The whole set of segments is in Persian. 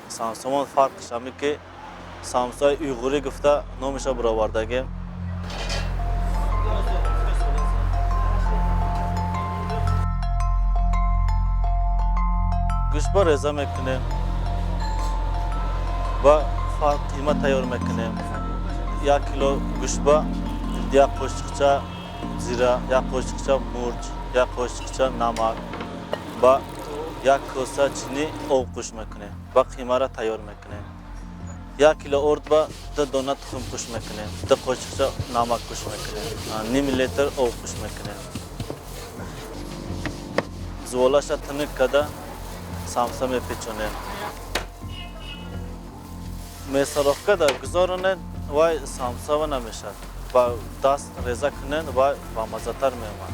سامسون فرقش همی که سامسای اویغوری گفته نامش برآوردگی گوشت با رزه میکنیم و فرق قیمت تیار میکنیم. 1 کیلو گوشت با 1 قاشقچه زیره، 1 قاشقچه مرچ، 1 قاشقچه نمک و 1 کاسه چینی آب خوش میکنیم و قیمه را تیار میکنیم. 1 کیلو ارد با 2 دانه تخم خوش میکنیم، 2 قاشقچه نمک خوش میکنیم، نیم لیتر آب خوش میکنیم. زوالش را تنک کرده سامسا میپیچونیم. میسراخ کرده گذارونید و سامسا و نمیشه. با دست ریزه کنید و با مزه تر میماند.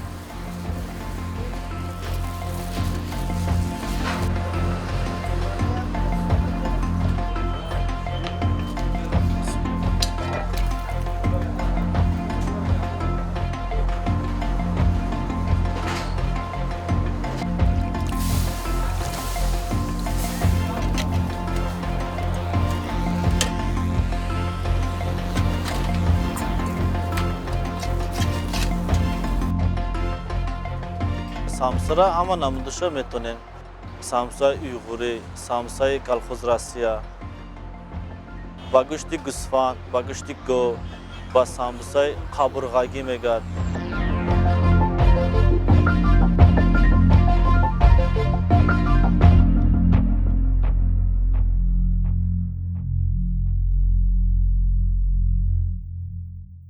سامسا را اما نمودش میتونیم. سامسای اویغوری، سامسای کلخوز راسیا با گوشت گوسفند، با گوشت گو، با سامسای قابرغاگی میگرد.